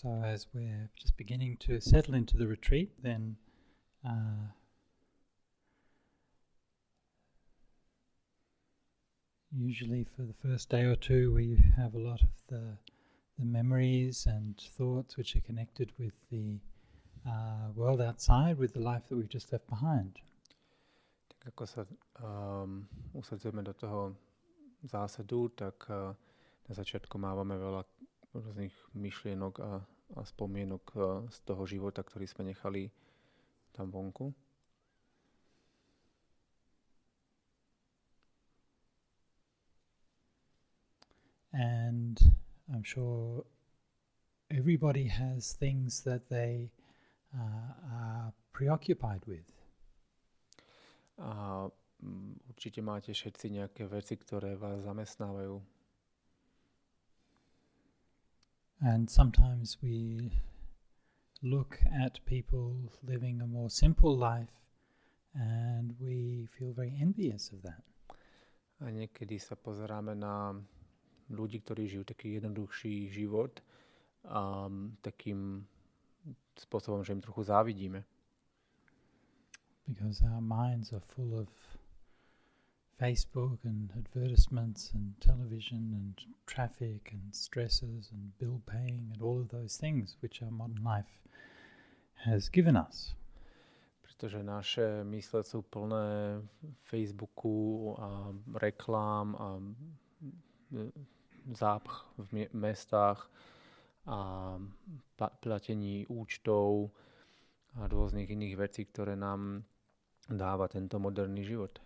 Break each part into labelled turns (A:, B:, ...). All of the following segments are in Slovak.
A: So as we're just beginning to settle into the retreat, then usually for the first day or two we have a lot of the memories and thoughts which are connected with the world outside, with the life that we've just left behind.
B: Tak ako sa usadzujeme do toho zásadu, tak na začiatku mávame veľa rôznych myšlienok a spomienok z toho života, ktorý sme nechali tam vonku.
A: And I'm sure everybody has things that they are preoccupied with.
B: A určite máte všetci nejaké veci, ktoré vás zamestnávajú.
A: And sometimes we look at people living a more simple life and we feel very envious of that.
B: A niekedy sa pozeráme na ľudí, ktorí žijú taký jednoduchší život a takým spôsobom, že im trochu závidíme.
A: Because our minds are full of Facebook and advertisements and television and traffic and stresses and bill paying and all of those things which our modern life has given us.
B: Pretože naše mysle sú plné Facebooku a reklám a zápch v mestách a platení účtov a rôznych iných vecí, ktoré nám dáva tento moderný život.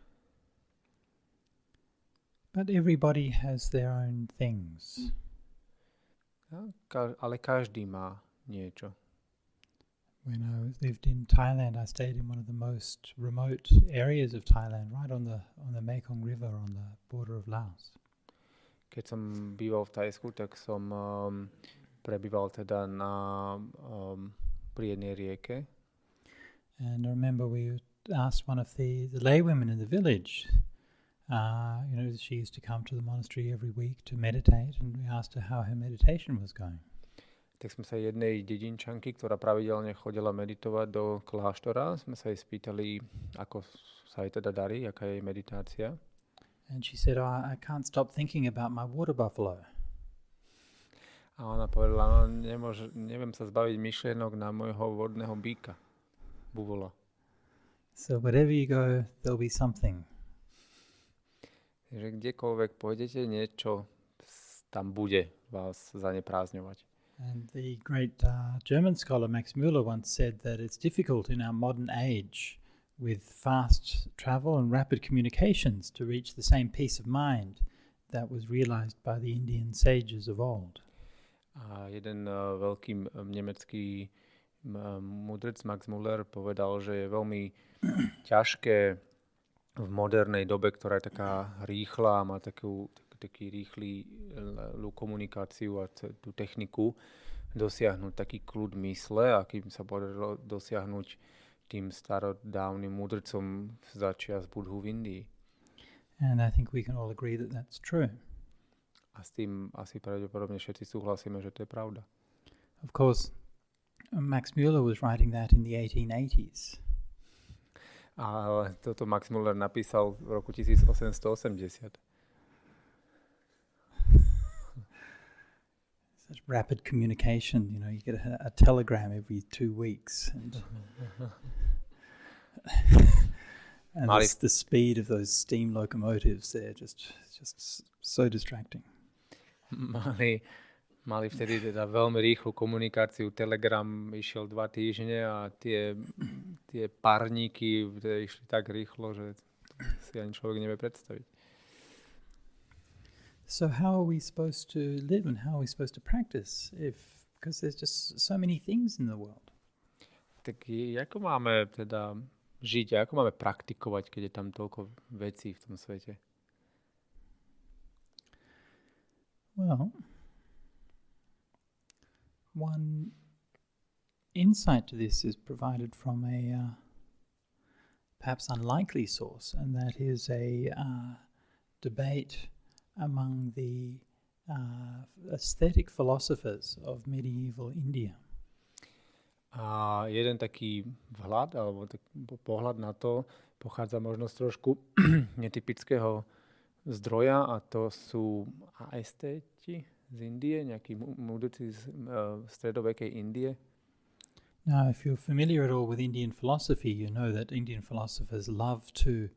A: But everybody has their own things.
B: Ale každý má niečo.
A: When I lived in Thailand, I stayed in one of the most remote areas of Thailand, right on the Mekong River on the border of Laos.
B: Keď som býval v Thajsku, tak som prebýval teda pri jednej rieke.
A: And I remember we asked one of the lay women in the village, she used to come to the monastery every week to meditate, and we asked her how her meditation was going.
B: Tak sme sa jednej dedinčanky, ktorá pravidelne chodila meditovať do kláštora, sme sa jej spýtali, ako sa jej teda darí, aká je jej meditácia.
A: And she said, I can't stop thinking about my water buffalo.
B: A ona povedala, neviem sa zbaviť myšlienok na môjho vodného býka, buvola.
A: So wherever you go, there'll be something.
B: Takže kdekoľvek pôjdete, niečo tam bude vás zaneprázdňovať.
A: And the great German scholar Max Müller once said that it's difficult in our modern age with fast travel and rapid communications to reach the same peace of mind that was realized by the Indian sages of old.
B: A jeden veľký nemecký mudrec Max Müller povedal, že je veľmi ťažké v modernej dobe, ktorá je taká rýchla, má taký rýchly komunikáciu a tú techniku, dosiahnuť taký kľud mysle, akým sa podarilo dosiahnuť tým starodávnym mudrcom začias Budhu v Indii.
A: And I think we can all agree that that's true.
B: A s tým asi pravdepodobne všetci súhlasíme, že to je pravda.
A: Of course, Max Müller was writing that in the 1880s.
B: A toto Max Müller napísal v roku 1880.
A: Such rapid communication, you get a telegram every 2 weeks. And the speed of those steam locomotives there, just so distracting. Mali
B: vtedy teda veľmi rýchlu komunikáciu. Telegram išiel 2 týždne a tie parníky išli tak rýchlo, že si ani človek nevie predstaviť.
A: So how are we supposed to live and how are we supposed to practice because there's just so many things in the world?
B: Tak ako máme teda žiť, ako máme praktikovať, keď je tam toľko vecí v tom svete?
A: Well, one insight to this is provided from a perhaps unlikely source, and that is a debate among the aesthetic philosophers of medieval India.
B: A jeden taký vhľad, alebo pohľad na to pochádza možno z trošku netypického zdroja, a to sú estéti z Indie, nejakí mudrci z stredovekej Indie.
A: Now, if you're familiar at all with Indian philosophy, you know that Indian philosophers love to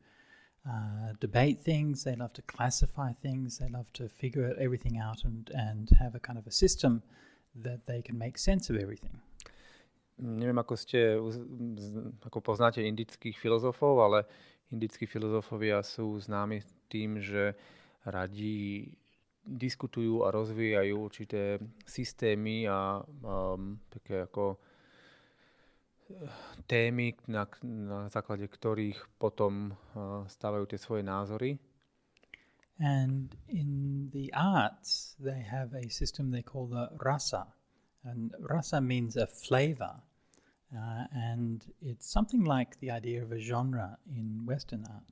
A: debate things, they love to classify things, they love to figure everything out and have a kind of a system that they can make sense of everything.
B: Neviem, ako poznáte indických filozofov, ale indickí filozofovia sú známi tým, že radi diskutujú a rozvíjajú určité systémy a také ako témy, na základe ktorých potom stávajú tie svoje názory.
A: And in the arts, they have a system they call the rasa. And rasa means a flavor. And it's something like the idea of a genre in Western art.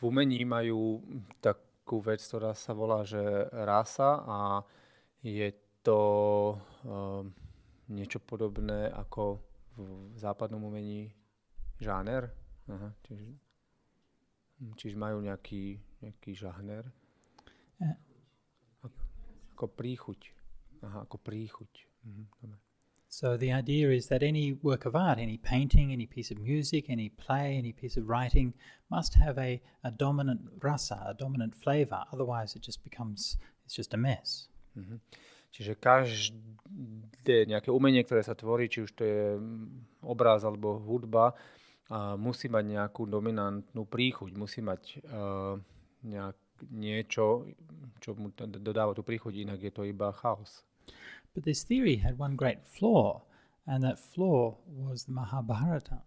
B: V umení majú takú vec, ktorá sa volá, že rasa, a je to niečo podobné ako v západnom umení žáner. Aha, čiže majú nejaký žáner. Ako príchuť. Aha, ako príchuť. Dobre.
A: So the idea is that any work of art, any painting, any piece of music, any play, any piece of writing must have a dominant rasa, a dominant flavor. Otherwise it just becomes, it's just a mess.
B: Mm-hmm. Čiže každé nejaké umenie, ktoré sa tvorí, či už to je obraz alebo hudba, musí mať nejakú dominantnú príchuť, musí mať niečo, čo mu dodáva tú príchuť, inak je to iba chaos.
A: But this theory had one great flaw, and that flaw was the Mahabharata.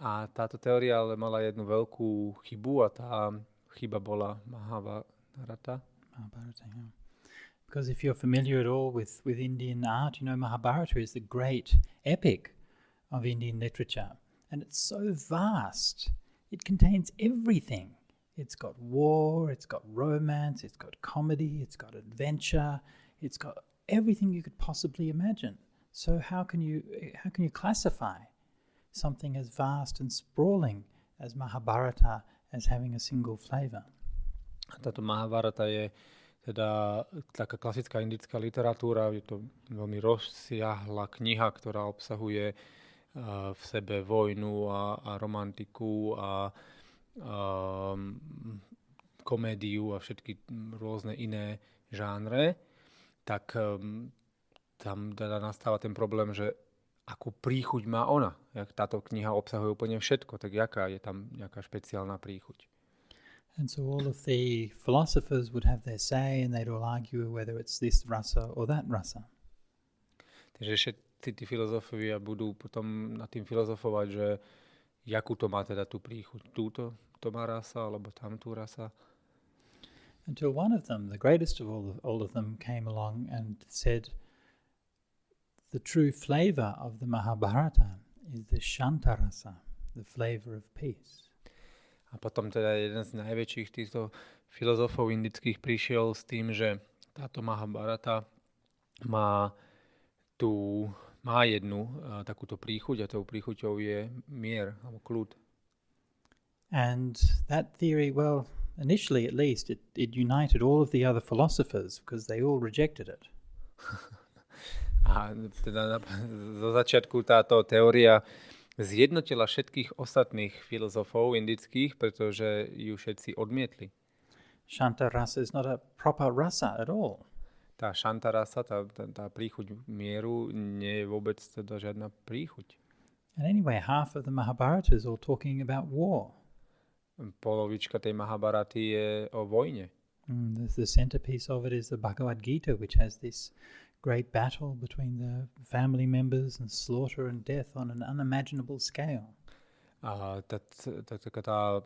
B: A táto teória ale mala jednu veľkú chybu, a tá chyba bola Mahabharata.
A: Mahabharata, yeah. Because if you're familiar at all with Indian art, you know Mahabharata is the great epic of Indian literature. And it's so vast. It contains everything. It's got war, it's got romance, it's got comedy, it's got adventure, it's got everything you could possibly imagine. So how can you classify something as vast and sprawling as Mahabharata as having a single flavor?
B: Táto Mahabharata je teda taká klasická indická literatúra, je to veľmi rozsiahla kniha, ktorá obsahuje v sebe vojnu a romantiku a komédiu a všetky rôzne iné žánre, tak tam teda nastáva ten problém, že akú príchuť má ona. Jak táto kniha obsahuje úplne všetko, tak jaká je tam nejaká špeciálna príchuť.
A: And so all of the philosophers would have their say and they'd all argue whether it's this rasa or that rasa.
B: Takže všetci tí filozofovia budú potom nad tým filozofovať, že jakú to má teda tú príchuť. Túto to má rasa, alebo tamtú rasa.
A: Until one of them, the greatest of all of them, came along and said the true flavor of the Mahabharata is the Shanta rasa, the flavor of peace.
B: A potom teda jeden z najväčších týchto filozofov indických prišiel s tým, že táto Mahabharata má jednu takúto príchuť, a tou príchuťou je mier alebo kľud.
A: And that theory, well, initially at least, it united all of the other philosophers because they all rejected it.
B: A teda zo začiatku táto teória zjednotila všetkých ostatných filozofov indických, pretože ju všetci odmietli.
A: Shanta rasa is not a proper rasa at all.
B: Tá šanta rasa, tá príchuť mieru, nie je vôbec teda žiadna príchuť.
A: And anyway, half of the Mahabharata is all talking about war.
B: Polovička tej Mahabharaty je o vojne.
A: The centerpiece of it is the Bhagavad Gita, which has this great battle between the family members and slaughter and death on an unimaginable scale.
B: A tá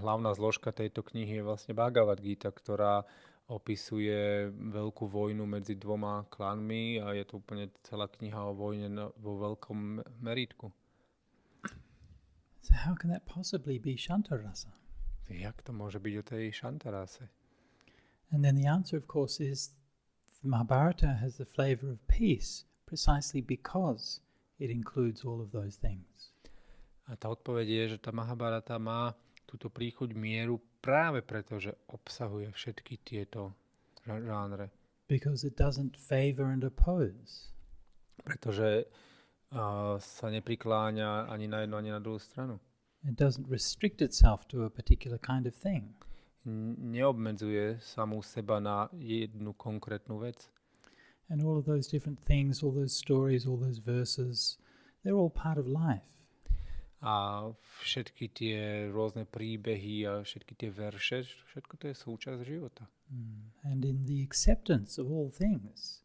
B: hlavná zložka tejto knihy je vlastne Bhagavad Gita, ktorá opisuje veľkú vojnu medzi dvoma klanmi, a je to úplne celá kniha o vojne vo veľkom merítku.
A: So how can that possibly be Shanta rasa?
B: Jak to môže byť o tej Shanta rase?
A: And then the answer, of course, is the Mahabharata has the flavor of peace precisely because it includes all of those things.
B: A tá odpoveď je, že tá Mahabharata má túto príchuť mieru práve preto, že obsahuje všetky tieto žánre.
A: Because it doesn't favor and oppose.
B: Pretože sa neprikláňa ani na jednu, ani na druhú stranu.
A: It doesn't restrict itself to a particular kind of thing.
B: Neobmedzuje samú seba na jednu konkrétnu vec.
A: And all of those different things, all those stories, all those verses, they're all part of life.
B: A všetky tie rôzne príbehy a všetky tie verše, všetko to je súčasť života.
A: And in the acceptance of all things,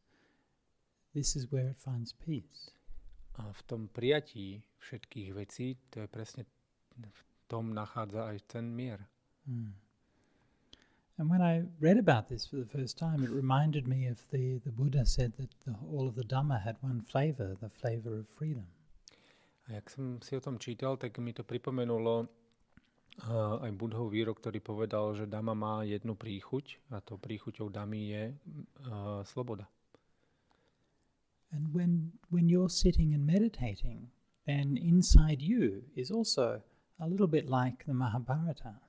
A: this is where it finds peace.
B: A v tom prijatí všetkých vecí, to je presne v tom nachádza aj ten mier.
A: And when I read about this for the first time, it reminded me of the Buddha said that all of the Dhamma had one flavor, the flavor of freedom.
B: A jak som si o tom čítal, tak mi to pripomenulo aj Budhov výrok, ktorý povedal, že Dhamma má jednu príchuť a to príchuťou Dhammy je sloboda.
A: And when you're sitting and meditating, then inside you is also a little bit like the Mahabharata.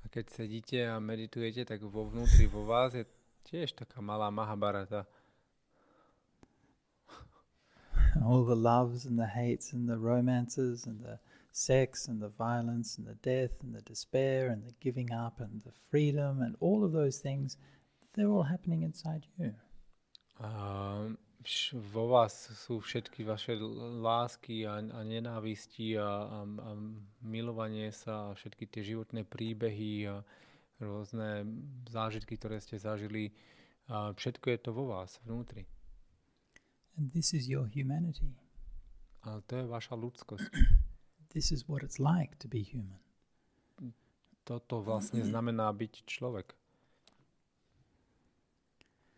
B: A keď sedíte a meditujete, tak vo vnútri vo vás je tiež taká malá Mahabharata.
A: All the loves and the hates and the romances and the sex and the violence and the death and the despair and the giving up and the freedom and all of those things, they're all happening inside you.
B: Vo vás sú všetky vaše lásky a nenávisti a milovanie sa a všetky tie životné príbehy a rôzne zážitky, ktoré ste zažili. Všetko je to vo vás, vnútri.
A: And this is your humanity.
B: Ale to je vaša ľudskosť.
A: This is what it's like to be human.
B: Toto vlastne znamená byť človek.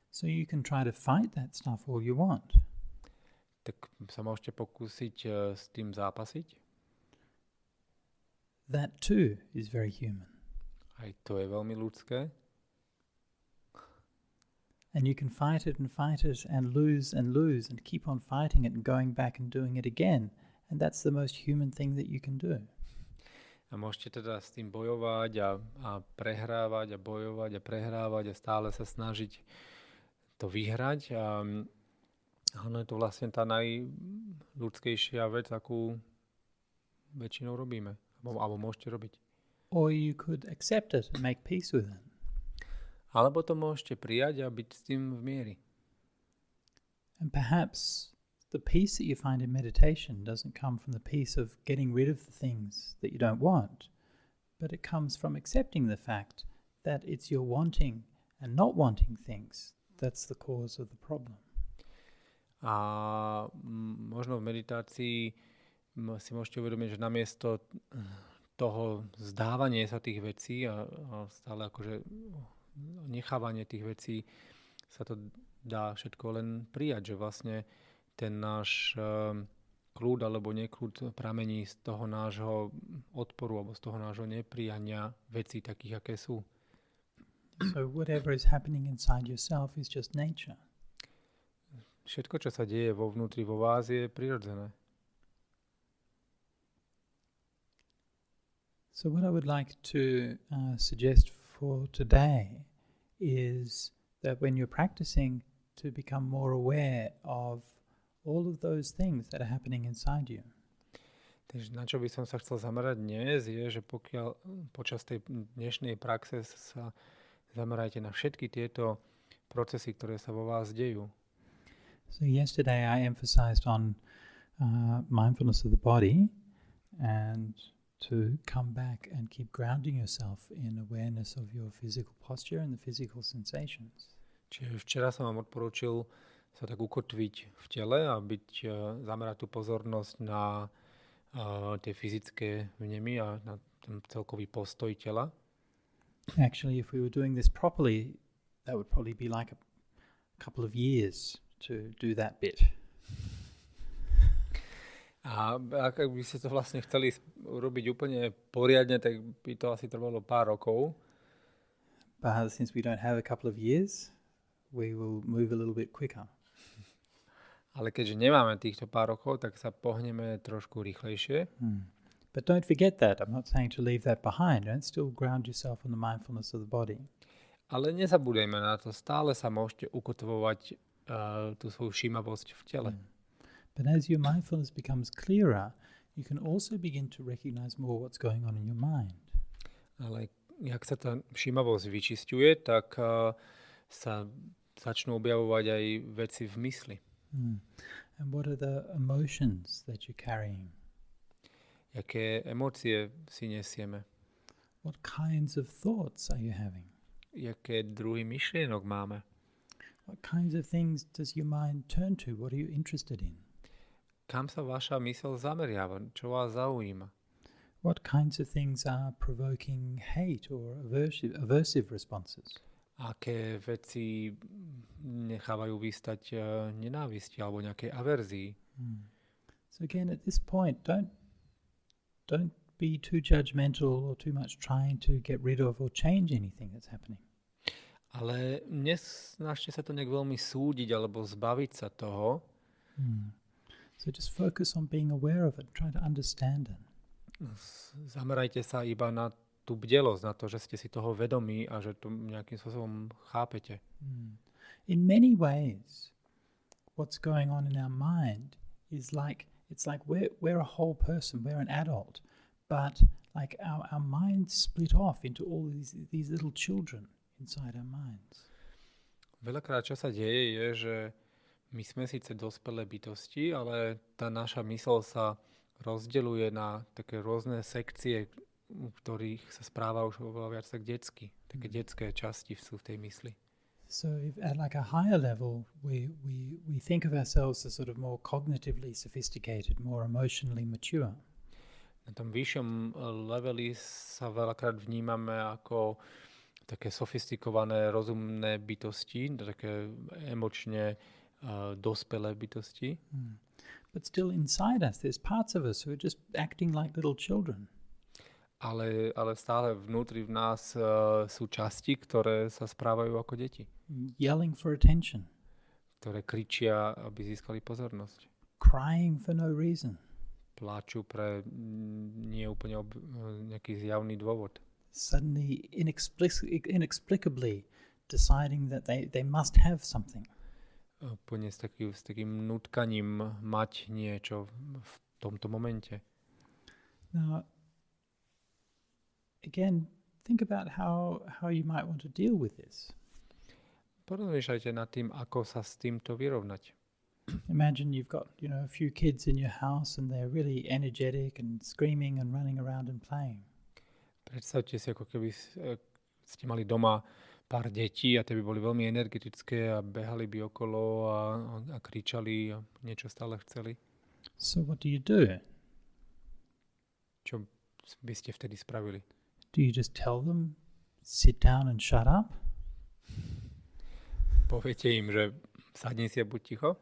A: So you can try to fight that stuff all you want.
B: Tak sa môžete pokúsiť s tým zápasiť.
A: That too is very human.
B: Aj to je veľmi ľudské.
A: And you can fight it and lose and keep on fighting it and going back and doing it again. And that's the most human thing that you can do.
B: A môžete teda s tým bojovať a prehrávať a bojovať a prehrávať a stále sa snažiť to vyhrať. A ono je to vlastne tá najľudskejšia vec, akú väčšinou robíme. Alebo môžete robiť.
A: Or you could accept it and make peace with it.
B: Alebo to môžete prijať a byť s tým v miery.
A: And perhaps the peace that you find in meditation doesn't come from the peace of getting rid of the things that you don't want, but it comes from accepting the fact that it's your wanting and not wanting things that's the cause of the problem.
B: A možno v meditácii si môžete uvedomiť, že namiesto toho zdávania sa tých vecí a stále akože nechávanie tých vecí sa to dá všetko len prijať, že vlastne ten náš kľud alebo nekľud pramení z toho nášho odporu alebo z toho nášho neprijania vecí takých, aké sú.
A: So whatever is happening inside yourself is just nature.
B: Všetko, čo sa deje vo vnútri vo vás, je prirodzené.
A: So what I would like to suggest for today is that when you're practicing to become more aware of all of those things that are happening inside you.
B: Takže na čo by som sa chcel zamerať dnes je, že pokiaľ počas tej dnešnej praxe sa zamerajte na všetky tieto procesy, ktoré sa vo vás dejú.
A: So yesterday I emphasized on mindfulness of the body and to come back and keep grounding yourself in awareness of your physical posture and the physical sensations.
B: Čiže včera som vám odporúčil sa tak ukotviť v tele a zamerať tú pozornosť na tie fyzické vnemy a na ten celkový postoj tela.
A: Actually, if we were doing this properly, that would probably be like a couple of years to do that bit.
B: A ak by ste to vlastne chceli urobiť úplne poriadne, tak by to asi trvalo pár rokov.
A: But since we don't have a couple of years, we will move a little bit quicker.
B: Ale keďže nemáme týchto pár rokov, tak sa pohneme trošku rýchlejšie.
A: But don't forget that. I'm not saying to leave that behind. Don't still ground yourself on the mindfulness of the body.
B: Ale nezabúdajme na to. Stále sa môžete ukotvovať tú svoju všímavosť v tele.
A: But as your mindfulness becomes clearer, you can also begin to recognize more what's going on in your mind.
B: Ale jak sa tá všímavosť vyčisťuje, tak sa začnú objavovať aj veci v mysli.
A: And what are the emotions that you're carrying?
B: Jaké emócie si nesieme?
A: What kinds of thoughts are you having?
B: Jaké druhy myšlienok máme?
A: What kinds of things does your mind turn to? What are you interested in?
B: Kam sa vaša myseľ zameriava? Čo vás zaujíma?
A: What kinds of things are provoking hate or aversive responses?
B: Aké veci nechávajú vystať nenávisti alebo nejakej averzii?
A: So again, at this point, don't be too judgmental or too much trying to get rid of or change anything that's happening.
B: Ale nesnažte sa to nejak veľmi súdiť alebo zbaviť sa toho.
A: So just focus on being aware of it, try to understand it.
B: Zamerajte sa iba na tú bdelosť, na to, že ste si toho vedomí a že to nejakým spôsobom chápete.
A: In many ways, what's going on in our mind is it's like we're a whole person, we're an adult, but like our minds split off into all these little children inside our minds.
B: Veľakrát čo sa deje je, že my sme síce dospelé bytosti, ale tá naša mysl sa rozdeľuje na také rôzne sekcie, v ktorých sa správa už oveľa viac tak detsky. Také detské časti sú v tej mysli.
A: So if at like a higher level, we think of ourselves as sort of more cognitively sophisticated, more emotionally mature.
B: Na tom vyššom leveli sa veľakrát vnímame ako také sofistikované, rozumné bytosti, také emočne dospelé bytosti.
A: But still inside us, there's parts of us who are just acting like little children.
B: Ale stále vnútri v nás sú časti, ktoré sa správajú ako deti.
A: Yelling for attention.
B: Ktoré kričia, aby získali pozornosť.
A: Crying for no reason.
B: Pláču pre nie úplne nejaký zjavný dôvod.
A: Suddenly, inexplicably deciding that they must have something.
B: Úplne s takým nutkaním mať niečo v tomto momente.
A: Now, again, think about how you might want to deal with this.
B: Porozmýšľajte nad tým, ako sa s týmto vyrovnať.
A: Imagine you've got, a few kids in your house and they're really energetic and screaming and running around and playing.
B: Predstavte si, ako keby ste mali doma pár detí a tie by boli veľmi energetické a behali by okolo a kričali a niečo stále chceli.
A: So what do you do?
B: Čo by ste vtedy spravili?
A: Do you just tell them, sit down and shut up?
B: Poviete im, že sadni si a buď ticho?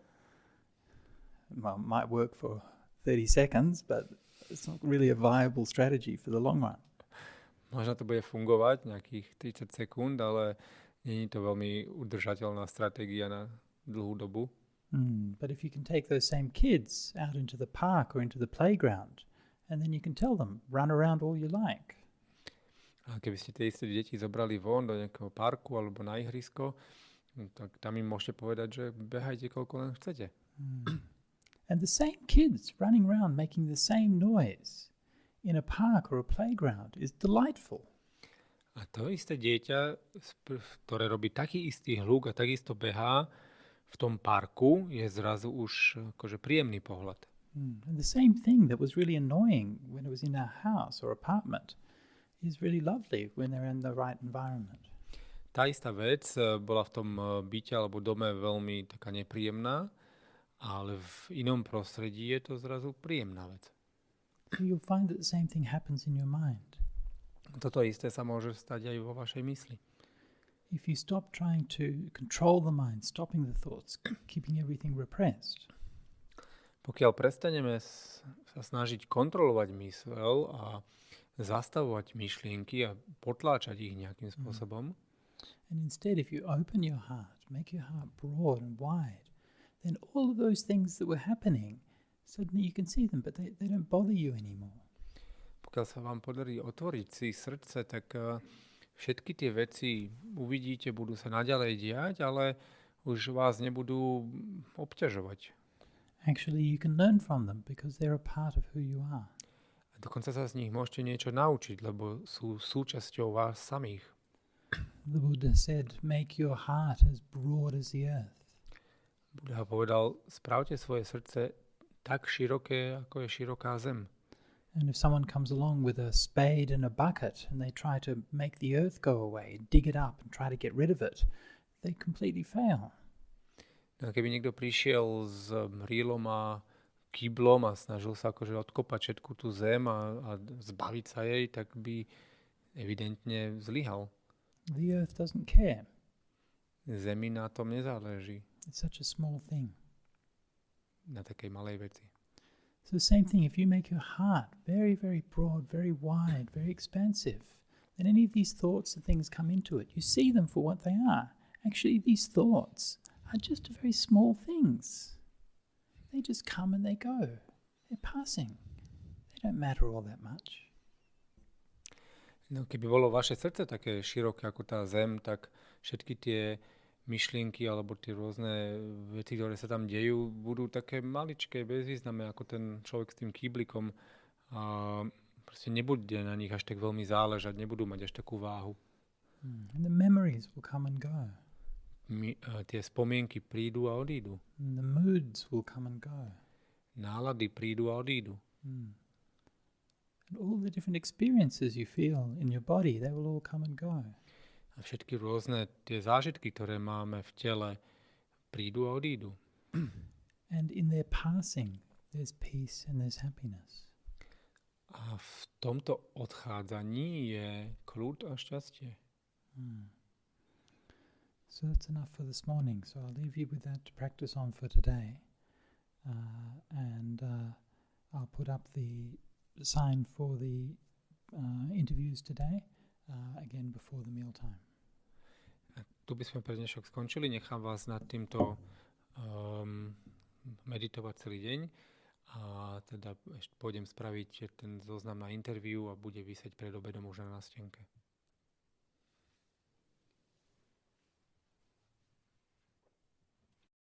A: Well, it might work for 30 seconds, but it's not really a viable strategy for the long run.
B: Možno to bude fungovať nejakých 30 sekúnd, ale nie je to veľmi udržateľná stratégia na dlhú dobu.
A: But if you can take those same kids out into the park or into the playground, and then you can tell them, run around all you like.
B: A keby ste tie isté deti zobrali von do nejakého parku alebo na ihrisko, tak tam im môžete povedať, že behajte koľko len chcete.
A: And the same kids running around making the same noise in a park or a playground is delightful.
B: A to isté dieťa, ktoré robí taký istý hluk a takisto behá v tom parku, je zrazu už akože príjemný pohľad.
A: And the same thing that was really annoying when it was in our house or apartment is really lovely when they're in the right environment.
B: Tá istá vec bola v tom byte alebo dome veľmi taká nepríjemná, ale v inom prostredí je to zrazu príjemná vec.
A: You'll find that the same thing happens in your mind.
B: Toto isté sa môže stať aj vo vašej mysli.
A: If you stop trying to control the mind, stopping the thoughts, keeping everything repressed.
B: Pokiaľ prestaneme sa snažiť kontrolovať mysel a zastavovať myšlienky a potláčať ich nejakým spôsobom,
A: And instead, if you open your heart, make your heart broad and wide, then all of those things that were happening, suddenly you can see them, but they don't bother you anymore.
B: Pokiaľ sa vám podarí otvoriť si srdce, tak všetky tie veci uvidíte, budú sa naďalej diať, ale už vás nebudú obťažovať.
A: Actually, you can learn from them because they're a part of who you are.
B: A dokonca sa z nich môžete niečo naučiť, lebo sú súčasťou vás samých.
A: The Buddha said, make your heart as broad as the earth.
B: Buddha povedal, spravte svoje srdce tak široké, ako je široká zem.
A: And if someone comes along with a spade and a bucket and they try to make the earth go away, dig it up and try to get rid of it, they completely fail.
B: No, keby niekto prišiel s rýlom a kyblom a snažil sa akože odkopať všetku tú zem a zbaviť sa jej, tak by evidentne zlyhal.
A: The earth doesn't care.
B: Zemi na tom nezáleží.
A: It's such a small thing.
B: Na takej malej veci.
A: So the same thing, if you make your heart very, very broad, very wide, very expansive, then any of these thoughts and things come into it. You see them for what they are. Actually, these thoughts are just very small things. They just come and they go. They're passing. They don't matter all that much.
B: No, keby bolo vaše srdce také široké ako tá zem, tak všetky tie myšlienky alebo tie rôzne veci, ktoré sa tam dejú, budú také maličké, bezvýznamné ako ten človek s tým kýblikom a proste nebude na nich až tak veľmi záležať, nebudú mať až takú váhu.
A: And the memories will come and go.
B: Tie spomienky prídu a odídu.
A: And the moods will come and go.
B: Nálady prídu a odídu.
A: And all the different experiences you feel in your body, they will all come and go.
B: A všetky rôzne tie zážitky, ktoré máme v tele, prídu a odídu.
A: And in their passing, there's peace and there's happiness.
B: A v tomto odchádzaní je kľud a šťastie.
A: So that's enough for this morning. So I'll leave you with that to practice on for today. And I'll put up the sign for the interviews today. Again before the meal time.
B: A tu by sme pre dnešok skončili. Nechám vás nad týmto meditovať celý deň a teda ešte pôjdem spraviť ten zoznam na interview a bude visieť pred obedom už na nástenke.